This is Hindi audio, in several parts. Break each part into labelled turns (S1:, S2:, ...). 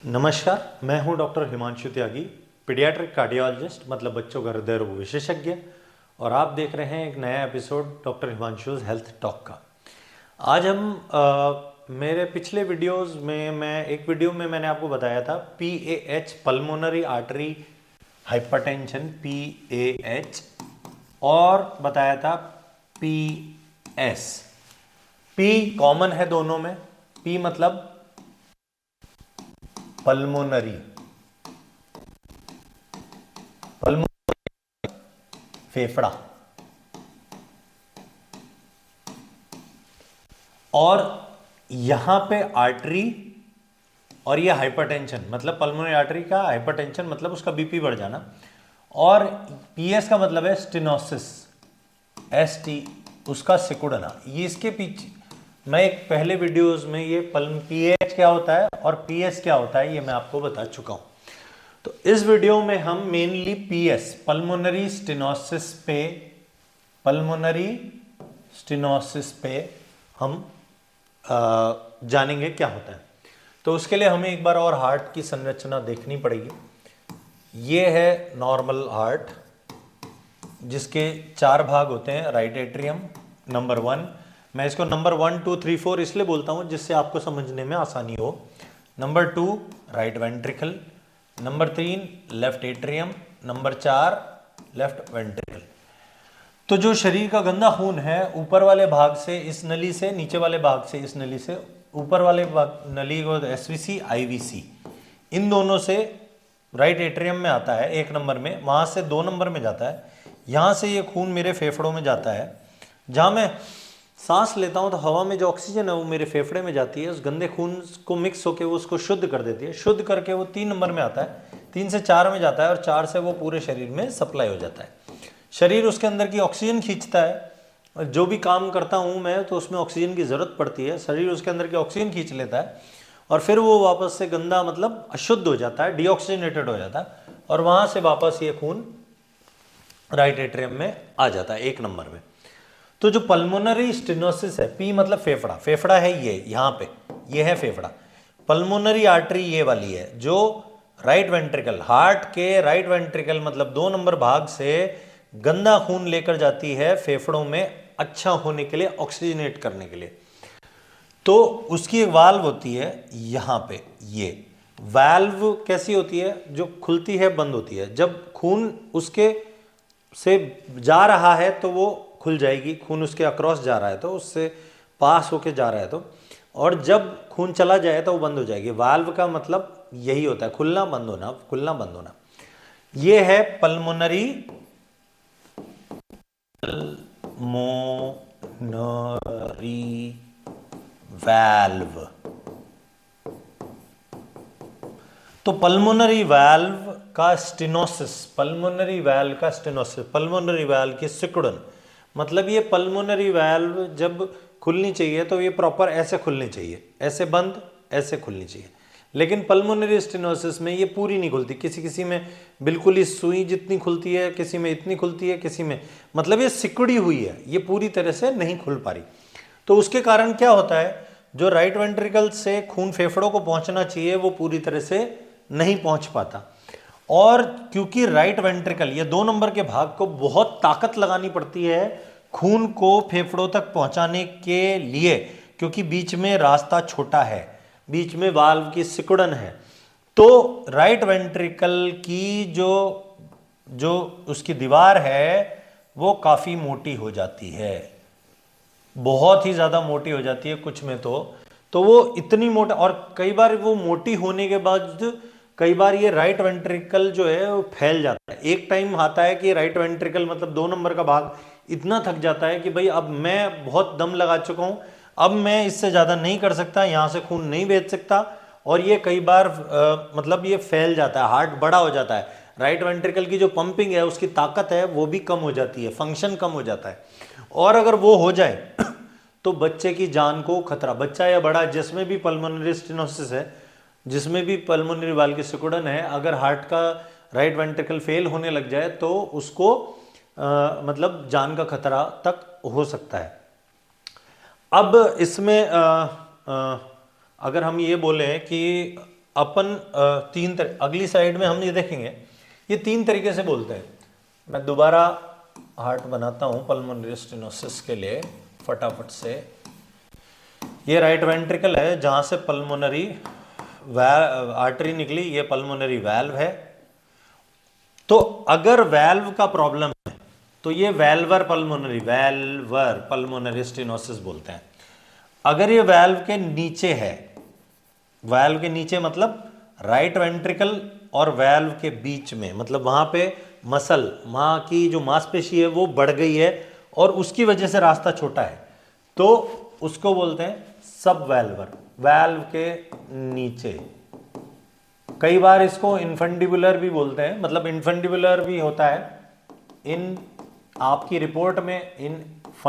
S1: नमस्कार, मैं हूं डॉक्टर हिमांशु त्यागी, पीडियाट्रिक कार्डियोलॉजिस्ट मतलब बच्चों का हृदय रोग विशेषज्ञ। और आप देख रहे हैं एक नया एपिसोड डॉक्टर हिमांशु's हेल्थ टॉक का। आज हम मेरे पिछले वीडियोस में एक वीडियो में मैंने आपको बताया था PAH pulmonary artery hypertension PAH, और बताया था PS। P कॉमन है दोनों में। P मतलब पल्मोनरी, फेफड़ा, और यहां पे आर्टरी और ये हाइपरटेंशन मतलब पल्मोनरी आर्टरी का हाइपरटेंशन मतलब उसका बीपी बढ़ जाना, और पीएस का मतलब है स्टेनोसिस, ST उसका सिकुड़ना। ये इसके पीछे मैं एक पहले वीडियोस में ये पीएच क्या होता है और पीएस क्या होता है ये मैं आपको बता चुका हूं। तो इस वीडियो में हम मेनली पीएस पल्मोनरी स्टेनोसिस पे हम जानेंगे क्या होता है। तो उसके लिए हमें एक बार और हार्ट की संरचना देखनी पड़ेगी। ये है नॉर्मल हार्ट, जिसके 4 भाग होते हैं। राइट एट्रियम नंबर 1, मैं इसको नंबर 1, 2, 3, 4 इसलिए बोलता हूं जिससे आपको समझने में आसानी हो। Number 2 right ventricle, number 3 left atrium, number 4 left ventricle. तो जो शरीर का गंदा खून है ऊपर वाले भाग से इस नली से, नीचे वाले भाग से इस नली से, ऊपर वाले नली को SVC IVC, इन दोनों से राइट एट्रियम में आता है 1 नंबर में, वहां से 2 नंबर में जाता है। यहां से ये खून मेरे फेफड़ों में जाता है। जहां मैं सांस लेता हूं तो हवा में जो ऑक्सीजन है वो मेरे फेफड़े में जाती है, उस गंदे खून को मिक्स होकर वो उसको शुद्ध कर देती है। शुद्ध करके वो 3 नंबर में आता है, 3 से 4 में जाता है, और 4 से वो पूरे शरीर में सप्लाई हो जाता है। शरीर उसके अंदर की ऑक्सीजन खींचता है। जो भी काम करता हूं मैं तो उसमें ऑक्सीजन की जरूरत पड़ती है। शरीर उसके अंदर की ऑक्सीजन खींच लेता है और फिर वो वापस से गंदा मतलब अशुद्ध हो जाता है, डीऑक्सीजनेटेड हो जाता है, और वहां से वापस ये खून राइट एट्रियम में आ जाता है 1 नंबर में। तो जो पल्मोनरी स्टेनोसिस है, P मतलब फेफड़ा, फेफड़ा है ये यहाँ पे, ये है फेफड़ा। पल्मोनरी आर्टरी ये वाली है जो राइट वेंट्रिकल, हार्ट के राइट वेंट्रिकल मतलब 2 नंबर भाग से गंदा खून लेकर जाती है फेफड़ों में अच्छा होने के लिए, ऑक्सीजनेट करने के लिए। तो उसकी एक वाल्व होती है यहाँ पे। ये वाल्व कैसी होती है? जो खुलती है बंद होती है। जब खून उसके से जा रहा है तो वो खुल जाएगी, खून उसके अक्रॉस जा रहा है तो, उससे पास होके जा रहा है तो, और जब खून चला जाए तो वो बंद हो जाएगी। वाल्व का मतलब यही होता है, खुलना बंद होना, खुलना बंद होना। ये है पल्मोनरी वाल्व। तो पल्मोनरी वाल्व का स्टेनोसिस, पल्मोनरी वाल्व की सिकुड़न, मतलब ये पल्मोनरी वाल्व जब खुलनी चाहिए तो ये प्रॉपर ऐसे खुलनी चाहिए, ऐसे बंद, ऐसे खुलनी चाहिए। लेकिन पल्मोनरी स्टेनोसिस में ये पूरी नहीं खुलती। किसी में बिल्कुल ही सुई जितनी खुलती है, किसी में इतनी खुलती है, किसी में मतलब ये सिकुड़ी हुई है, ये पूरी तरह से नहीं खुल पा रही। तो उसके कारण क्या होता है, जो राइट वेंट्रिकल से खून फेफड़ों को पहुंचना चाहिए वो पूरी तरह से नहीं पहुंच पाता। और क्योंकि राइट वेंट्रिकल ये 2 नंबर के भाग को बहुत ताकत लगानी पड़ती है खून को फेफड़ों तक पहुंचाने के लिए, क्योंकि बीच में रास्ता छोटा है, बीच में वाल्व की सिकुड़न है। तो राइट वेंट्रिकल की जो उसकी दीवार है वो काफी मोटी हो जाती है, बहुत ही ज्यादा मोटी हो जाती है कुछ में। तो वो इतनी मोटा, और कई बार वो मोटी होने के बाद कई बार ये राइट वेंट्रिकल जो है वो फैल जाता है। एक टाइम आता है कि राइट वेंट्रिकल मतलब 2 नंबर का भाग इतना थक जाता है कि भाई अब मैं बहुत दम लगा चुका हूं, अब मैं इससे ज्यादा नहीं कर सकता, यहां से खून नहीं भेज सकता, और ये कई बार मतलब ये फैल जाता है, हार्ट बड़ा हो जाता है। राइट वेंट्रिकल की जो पंपिंग है उसकी ताकत है वो भी कम हो जाती है, फंक्शन कम हो जाता है। और अगर वो हो जाए तो बच्चे की जान को खतरा, बच्चा या बड़ा जिसमें भी पल्मोनरी स्टेनोसिस है, जिसमें भी पल्मोनरी वाल्व की सिकुड़न है, अगर हार्ट का राइट वेंट्रिकल फेल होने लग जाए तो उसको मतलब जान का खतरा तक हो सकता है। अब इसमें अगर हम ये बोलें कि अपन अगली साइड में हम ये देखेंगे, ये 3 तरीके से बोलते हैं। मैं दोबारा हार्ट बनाता हूं पल्मोनरी स्टेनोसिस के लिए फटाफट से। ये राइट वेंट्रिकल है जहां से पल्मोनरी आर्टरी निकली, ये पल्मोनरी वैल्व है। तो अगर वैल्व का प्रॉब्लम है तो ये वैल्वर पल्मोनरी स्टेनोसिस बोलते हैं। अगर ये वैल्व के नीचे है, वैल्व के नीचे मतलब राइट वेंट्रिकल और वैल्व के बीच में, मतलब वहां पे मसल, वहां की जो मांसपेशी है वो बढ़ गई है और उसकी वजह से रास्ता छोटा है, तो उसको बोलते हैं सब वैल्वर, वैल्व के नीचे। कई बार इसको इन्फंडिबुलर भी बोलते हैं, मतलब इन्फंडिबुलर भी होता है इन आपकी रिपोर्ट में, इनफंडिब्यूलर,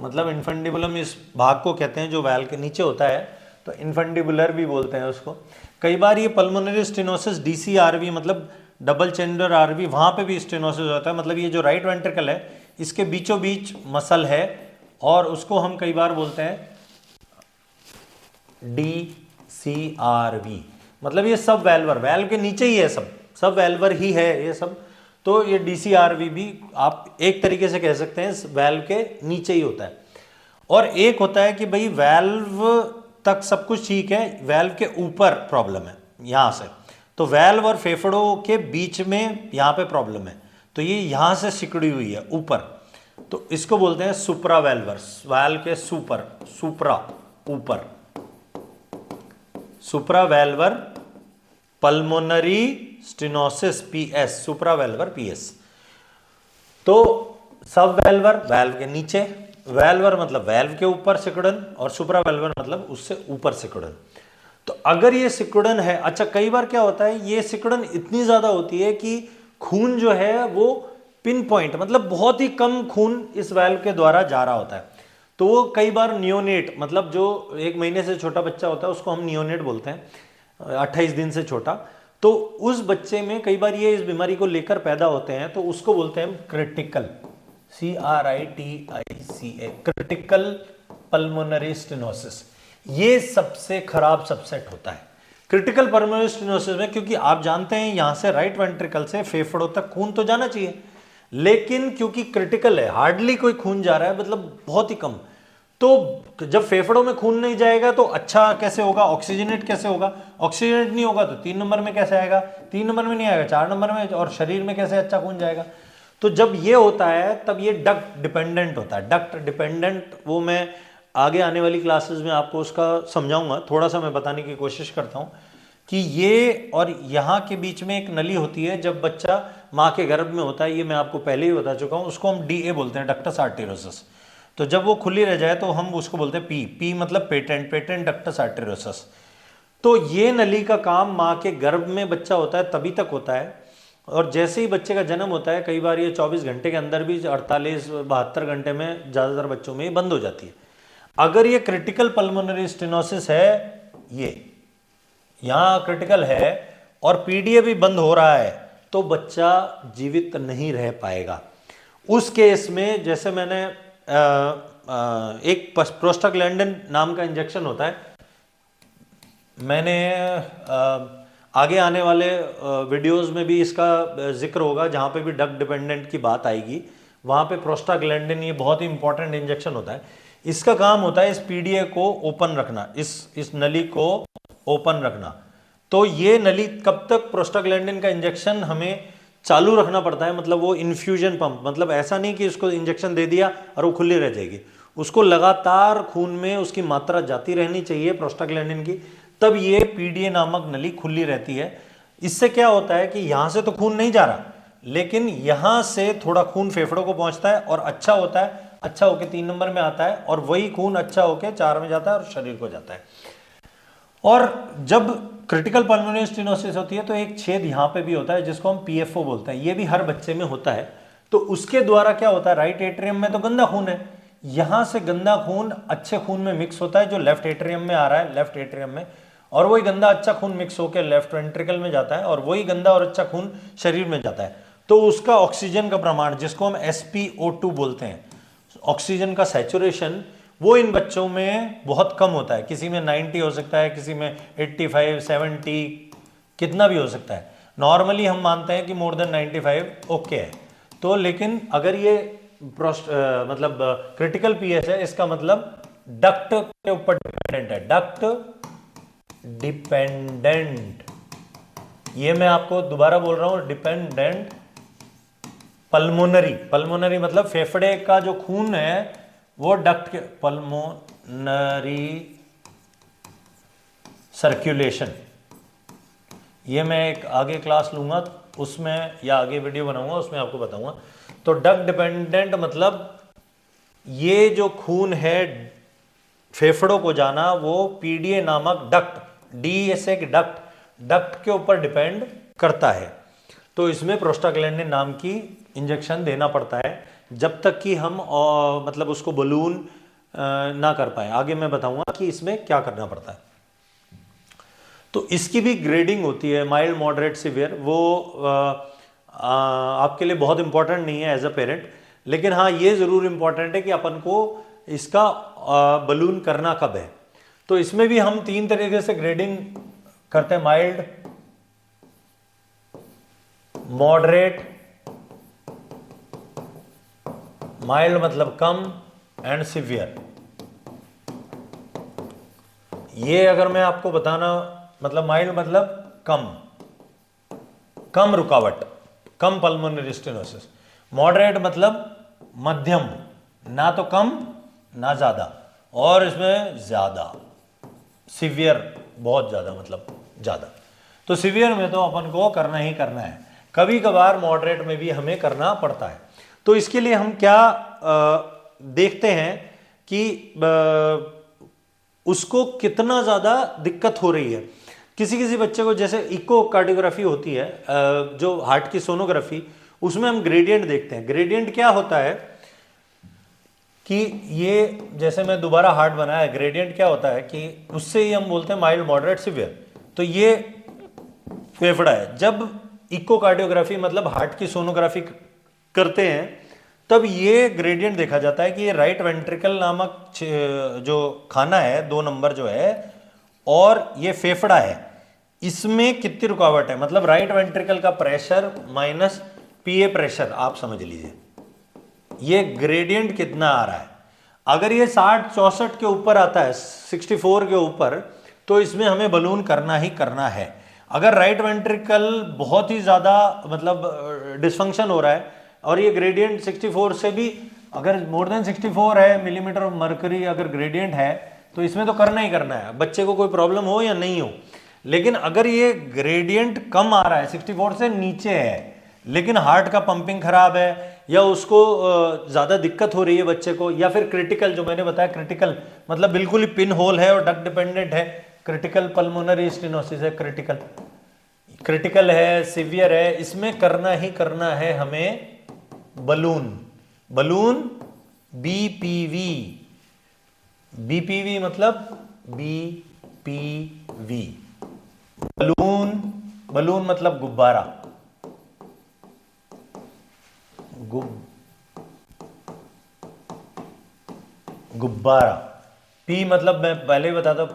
S1: मतलब इन्फंडिबुलम इस भाग को कहते हैं जो वैल्व के नीचे होता है, तो इन्फंडिबुलर भी बोलते हैं उसको। कई बार ये पल्मोनरी स्टेनोसिस DCRV मतलब डबल चेंबर आरवी, वहां पे भी स्टेनोसिस होता है, मतलब ये जो राइट वेंट्रिकल है इसके बीचों बीच मसल है और उसको हम कई बार बोलते हैं DCRV, मतलब ये सब वैल्वर, वैल्व के नीचे ही है, सब वैल्वर ही है ये सब। तो ये DCRV भी आप एक तरीके से कह सकते हैं वैल्व के नीचे ही होता है। और एक होता है कि भाई वैल्व तक सब कुछ ठीक है, वैल्व के ऊपर प्रॉब्लम है यहां से, तो वैल्व और फेफड़ों के बीच में यहां पे प्रॉब्लम है, तो ये यहां से सिकुड़ी हुई है ऊपर, तो इसको बोलते हैं सुप्रा वैल्वर्स, वैल्व के सुप्रा ऊपर, सुप्रा वैल्वर पल्मोनरी स्टेनोसिस PS, सुप्रा वैल्वर PS। तो सब वैल्वर वैल्व के नीचे, वैल्वर मतलब वैल्व के ऊपर सिकुड़न, और सुप्रा वैल्वर मतलब उससे ऊपर सिकुड़न। तो अगर ये सिकुड़न है, अच्छा कई बार क्या होता है ये सिकुड़न इतनी ज्यादा होती है कि खून जो है वो पिन पॉइंट, मतलब बहुत ही कम खून इस वैल्व के द्वारा जा रहा होता है, तो वो कई बार नियोनेट, मतलब जो 1 महीने से छोटा बच्चा होता है उसको हम नियोनेट बोलते हैं, 28 दिन से छोटा, तो उस बच्चे में कई बार ये इस बीमारी को लेकर पैदा होते हैं, तो उसको बोलते हैं critical, CRITICA, critical pulmonary stenosis. ये सबसे खराब सबसेट होता है क्रिटिकल पल्मोनरी स्टेनोसिस में, क्योंकि आप जानते हैं यहां से राइट वेंट्रिकल से फेफड़ों तक खून तो जाना चाहिए, लेकिन क्योंकि क्रिटिकल है हार्डली कोई खून जा रहा है, मतलब बहुत ही कम, तो जब फेफड़ों में खून नहीं जाएगा तो अच्छा कैसे होगा, ऑक्सीजनेट कैसे होगा, ऑक्सीजनेट नहीं होगा तो 3 नंबर में कैसे आएगा, 3 नंबर में नहीं आएगा 4 नंबर में, और शरीर में कैसे अच्छा खून जाएगा। तो जब ये होता है तब ये डक्ट डिपेंडेंट होता है, डक्ट डिपेंडेंट, वो मैं आगे आने वाली क्लासेस में आपको उसका समझाऊंगा, थोड़ा सा मैं बताने की कोशिश करता हूं कि ये और यहाँ के बीच में एक नली होती है जब बच्चा माँ के गर्भ में होता है, ये मैं आपको पहले ही बता चुका हूँ, उसको हम DA बोलते हैं, डक्टस आर्टेरियोसस। तो जब वो खुली रह जाए तो हम उसको बोलते हैं P मतलब पेटेंट डक्टस आर्टेरियोसस। तो ये नली का काम माँ के गर्भ में बच्चा होता है तभी तक होता है, और जैसे ही बच्चे का जन्म होता है कई बार ये 24 घंटे के अंदर भी 48-72 घंटे में ज़्यादातर बच्चों में ये बंद हो जाती है। अगर ये क्रिटिकल पल्मोनरी स्टेनोसिस है, ये यहाँ क्रिटिकल है और PDA भी बंद हो रहा है, तो बच्चा जीवित नहीं रह पाएगा। उस केस में जैसे मैंने एक प्रोस्टाग्लैंडिन नाम का इंजेक्शन होता है, मैंने आगे आने वाले वीडियोस में भी इसका जिक्र होगा, जहाँ पे भी डक्ट डिपेंडेंट की बात आएगी वहाँ पे प्रोस्टाग्लैंडिन ये बहुत ही इंपॉर्टेंट इंजेक्शन होता है। इसका काम होता है इस PDA को ओपन रखना, इस नली को ओपन रखना। तो ये नली कब तक, प्रोस्टाग्लैंडिन का इंजेक्शन हमें चालू रखना पड़ता है, मतलब वो इन्फ्यूजन पंप, मतलब ऐसा नहीं कि उसको इंजेक्शन दे दिया और वो खुली रह जाएगी, उसको लगातार खून में उसकी मात्रा जाती रहनी चाहिए प्रोस्टाग्लैंडिन की, तब ये PDA नामक नली खुली रहती है। इससे क्या होता है कि यहां से तो खून नहीं जा रहा, लेकिन यहां से थोड़ा खून फेफड़ों को पहुंचता है और अच्छा होता है, अच्छा होकर 3 नंबर में आता है, और वही खून अच्छा होकर 4 में जाता है और शरीर को जाता है। और जब क्रिटिकल पल्मोनरी स्टेनोसिस होती है तो एक छेद यहां पे भी होता है जिसको हम PFO बोलते हैं, ये भी हर बच्चे में होता है। तो उसके द्वारा क्या होता है, राइट एट्रियम में तो गंदा खून है, यहां से गंदा खून अच्छे खून में मिक्स होता है जो लेफ्ट एट्रियम में आ रहा है, लेफ्ट एट्रियम में, और वही गंदा अच्छा खून मिक्स होकर लेफ्ट वेंट्रिकल में जाता है, और वही गंदा और अच्छा खून शरीर में जाता है। तो उसका ऑक्सीजन का प्रमाण, जिसको हम SpO2 बोलते हैं, ऑक्सीजन का सैचुरेशन, वो इन बच्चों में बहुत कम होता है। किसी में 90 हो सकता है, किसी में 85, 70, कितना भी हो सकता है। नॉर्मली हम मानते हैं कि मोर देन 95 ओके है। तो लेकिन अगर ये मतलब क्रिटिकल पीएच है, इसका मतलब डक्ट के ऊपर डिपेंडेंट है, डक्ट डिपेंडेंट। ये मैं आपको दोबारा बोल रहा हूं, डिपेंडेंट पल्मोनरी। पल्मोनरी मतलब फेफड़े का जो खून है वो डक्ट के, पल्मोनरी सर्कुलेशन। ये मैं एक आगे क्लास लूंगा उसमें, या आगे वीडियो बनाऊंगा उसमें आपको बताऊंगा। तो डक्ट डिपेंडेंट मतलब ये जो खून है फेफड़ों को जाना, वो पीडीए नामक डक्ट, डी से डक्ट, डक्ट के ऊपर डिपेंड करता है। तो इसमें प्रोस्टाग्लैंडिन नाम की इंजेक्शन देना पड़ता है जब तक कि हम मतलब उसको बलून ना कर पाए। आगे मैं बताऊंगा कि इसमें क्या करना पड़ता है। तो इसकी भी ग्रेडिंग होती है, माइल्ड, मॉडरेट, सीवियर। वो आपके लिए बहुत इंपॉर्टेंट नहीं है एज अ पेरेंट, लेकिन हाँ ये जरूर इंपॉर्टेंट है कि अपन को इसका बलून करना कब है। तो इसमें भी हम 3 तरीके से ग्रेडिंग करते हैं, माइल्ड, मॉडरेट, माइल्ड मतलब कम, एंड सीवियर। ये अगर मैं आपको बताना, मतलब माइल्ड मतलब कम रुकावट, कम पल्मोनरी स्टेनोसिस। मॉडरेट मतलब मध्यम, ना तो कम ना ज्यादा, और इसमें ज्यादा। सीवियर बहुत ज्यादा मतलब ज्यादा। तो सीवियर में तो अपन को करना ही करना है, कभी कभार मॉडरेट में भी हमें करना पड़ता है। तो इसके लिए हम क्या देखते हैं कि उसको कितना ज्यादा दिक्कत हो रही है। किसी किसी बच्चे को जैसे इकोकार्डियोग्राफी होती है, जो हार्ट की सोनोग्राफी, उसमें हम ग्रेडियंट देखते हैं। ग्रेडियंट क्या होता है कि ये जैसे मैं दोबारा हार्ट बनाया है, ग्रेडियंट क्या होता है कि उससे ही हम बोलते हैं माइल्ड, मॉडरेट, सीवियर। तो ये फेफड़ा है। जब इकोकार्डियोग्राफी मतलब हार्ट की सोनोग्राफी करते हैं तब ये ग्रेडियंट देखा जाता है कि ये राइट वेंट्रिकल नामक जो खाना है 2 नंबर जो है, और ये फेफड़ा है, इसमें कितनी रुकावट है। मतलब राइट वेंट्रिकल का प्रेशर माइनस पीए प्रेशर, आप समझ लीजिए ये ग्रेडियंट कितना आ रहा है। अगर ये 60-64 के ऊपर आता है, 64 के ऊपर, तो इसमें हमें बलून करना ही करना है। अगर राइट वेंट्रिकल बहुत ही ज्यादा मतलब डिसफंक्शन हो रहा है और ये ग्रेडियंट 64 से भी, अगर मोर देन 64 है मिलीमीटर ऑफ मर्करी अगर ग्रेडियंट है, तो इसमें तो करना ही करना है, बच्चे को कोई प्रॉब्लम हो या नहीं हो। लेकिन अगर ये ग्रेडियंट कम आ रहा है, 64 से नीचे है, लेकिन हार्ट का पंपिंग खराब है, या उसको ज्यादा दिक्कत हो रही है बच्चे को, या फिर क्रिटिकल, जो मैंने बताया क्रिटिकल मतलब बिल्कुल ही पिन होल है और डक्ट डिपेंडेंट है, क्रिटिकल पल्मोनरी स्टेनोसिस है, क्रिटिकल है, सीवियर है, इसमें करना ही करना है हमें बलून बीपीवी। बीपीवी मतलब बीपीवी, बलून मतलब गुब्बारा, गुब्बारा। पी मतलब मैं पहले ही बताता हूं,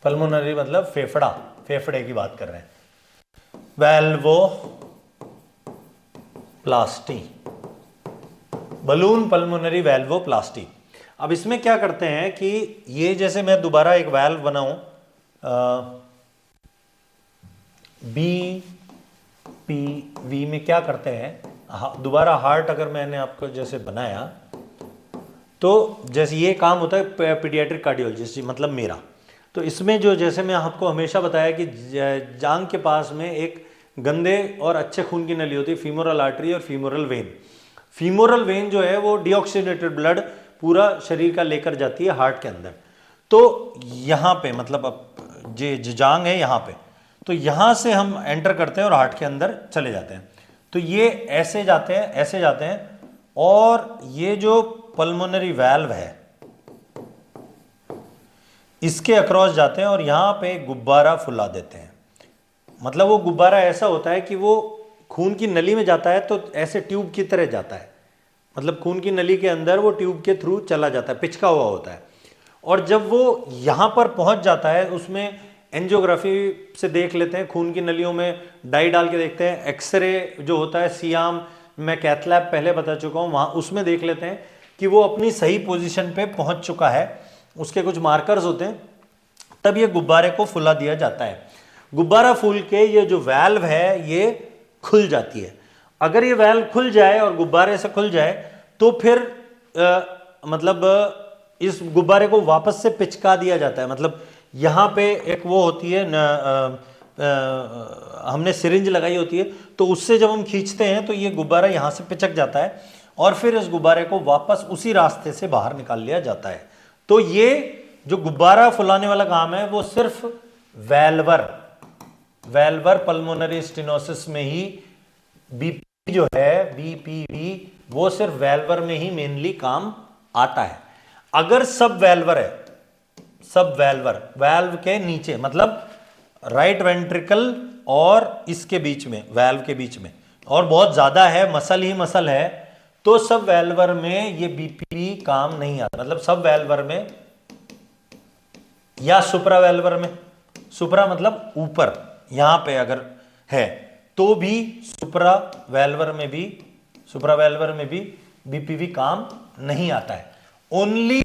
S1: पल्मोनरी मतलब फेफड़ा, फेफड़े की बात कर रहे हैं। वैल्वोप्लास्टी, बलून पल्मोनरी वैल्वोप्लास्टी। अब इसमें क्या करते हैं कि ये जैसे मैं दोबारा एक वैल्व बनाऊं, बीपीवी में क्या करते हैं, दोबारा हार्ट अगर मैंने आपको जैसे बनाया, तो जैसे ये काम होता है पीडियाट्रिक कार्डियोलॉजिस्ट मतलब मेरा। तो इसमें जो जैसे मैं आपको हमेशा बताया कि जांग के पास में एक गंदे और अच्छे खून की नली होती है, फीमोरल आर्टरी और फीमोरल वेन। फीमोरल वेन जो है वो डीऑक्सीनेटेड ब्लड पूरा शरीर का लेकर जाती है हार्ट के अंदर। तो यहाँ पे मतलब अब जो जांग है यहाँ पे, तो यहाँ से हम एंटर करते हैं और हार्ट के अंदर चले जाते हैं। तो ये ऐसे जाते हैं, ऐसे जाते हैं, और ये जो पल्मोनरी वाल्व है इसके अक्रॉस जाते हैं और यहां पे गुब्बारा फुला देते हैं। मतलब वो गुब्बारा ऐसा होता है कि वो खून की नली में जाता है तो ऐसे ट्यूब की तरह जाता है, मतलब खून की नली के अंदर वो ट्यूब के थ्रू चला जाता है, पिचका हुआ होता है। और जब वो यहाँ पर पहुँच जाता है, उसमें एंजियोग्राफी से देख लेते हैं, खून की नलियों में डाई डाल के देखते हैं, एक्सरे जो होता है सियाम, मैं कैथ लैब पहले बता चुका हूँ, वहाँ उसमें देख लेते हैं कि वो अपनी सही पोजीशन पे पहुँच चुका है, उसके कुछ मार्कर्स होते हैं, तब ये गुब्बारे को फुला दिया जाता है। गुब्बारा फूल के ये जो वैल्व है ये खुल जाती है। अगर ये वैल्व खुल जाए और गुब्बारे से खुल जाए तो फिर मतलब इस गुब्बारे को वापस से पिचका दिया जाता है। मतलब यहाँ पे एक वो होती है हमने सिरिंज लगाई होती है, तो उससे जब हम खींचते हैं तो ये गुब्बारा यहाँ से पिचक जाता है और फिर इस गुब्बारे को वापस उसी रास्ते से बाहर निकाल लिया जाता है। तो ये जो गुब्बारा फुलाने वाला काम है वो सिर्फ वेल्वर पल्मोनरी स्टेनोसिस में ही, बीपी जो है बीपीवी, वो सिर्फ वेल्वर में ही मेनली काम आता है। अगर सब वेल्वर है, सब वेल्व के नीचे, मतलब राइट वेंट्रिकल और इसके बीच में, वेल्व के बीच में, और बहुत ज्यादा है, मसल ही मसल है, तो सब वेल्वर में ये बीपी काम नहीं आता। मतलब सब वेल्वर में या सुप्रा वेल्वर में, सुप्रा मतलब ऊपर, यहां पे अगर है तो भी सुप्रा वेल्वर में भी बीपीवी काम नहीं आता है। ओनली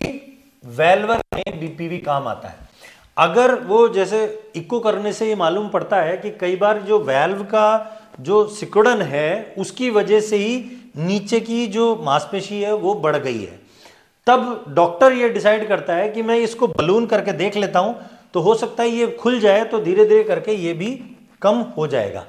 S1: वेल्वर में बीपीवी काम आता है। अगर वो जैसे इको करने से ये मालूम पड़ता है कि कई बार जो वेल्व का जो सिकुड़न है उसकी वजह से ही नीचे की जो मांसपेशी है वो बढ़ गई है, तब डॉक्टर ये डिसाइड करता है कि मैं इसको बलून करके देख लेता हूं, तो हो सकता है ये खुल जाए, तो धीरे धीरे करके ये भी कम हो जाएगा।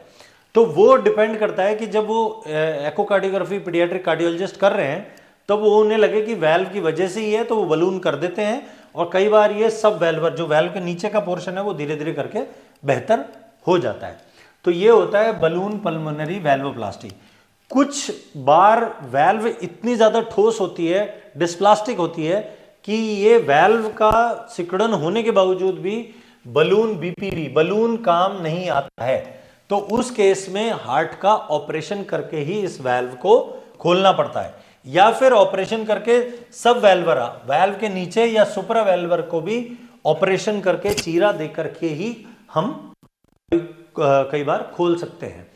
S1: तो वो डिपेंड करता है कि जब वो एकोकार्डियोग्राफी पीडियाट्रिक कार्डियोलॉजिस्ट कर रहे हैं तब वो उन्हें लगे कि वेल्व की वजह से ही है तो वो बलून कर देते हैं, और कई बार ये सब वेल्वर, जो वेल्व के नीचे का पोर्शन है, वो धीरे धीरे करके बेहतर हो जाता है। तो ये होता है बलून पल्मोनरी वेल्वोप्लास्टी। कुछ बार वेल्व इतनी ज्यादा ठोस होती है, डिस्प्लास्टिक होती है, कि ये वेल्व का सिकुड़न होने के बावजूद भी बलून बीपीवी, बलून काम नहीं आता है, तो उस केस में हार्ट का ऑपरेशन करके ही इस वेल्व को खोलना पड़ता है, या फिर ऑपरेशन करके सब वेल्वर, वेल्व के नीचे या सुप्रा वेल्वर को भी ऑपरेशन करके चीरा दे करके ही हम कई बार खोल सकते हैं।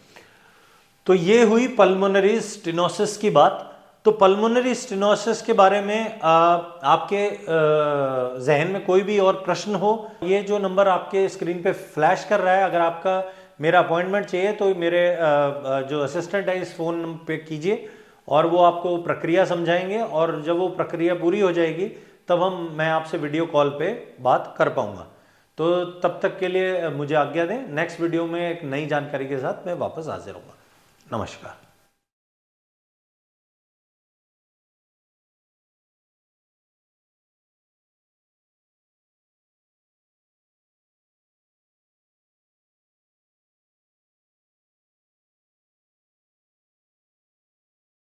S1: तो ये हुई पल्मोनरी स्टेनोसिस की बात। तो पल्मोनरी स्टेनोसिस के बारे में आपके जहन में कोई भी और प्रश्न हो, ये जो नंबर आपके स्क्रीन पे फ्लैश कर रहा है, अगर आपका मेरा अपॉइंटमेंट चाहिए तो मेरे जो असिस्टेंट है इस फोन पे कीजिए और वो आपको प्रक्रिया समझाएंगे, और जब वो प्रक्रिया पूरी हो जाएगी तब मैं आपसे वीडियो कॉल पे बात कर पाऊंगा। तो तब तक के लिए मुझे आज्ञा दें, नेक्स्ट वीडियो में एक नई जानकारी के साथ मैं वापस हाजिर होऊंगा। नमस्कार।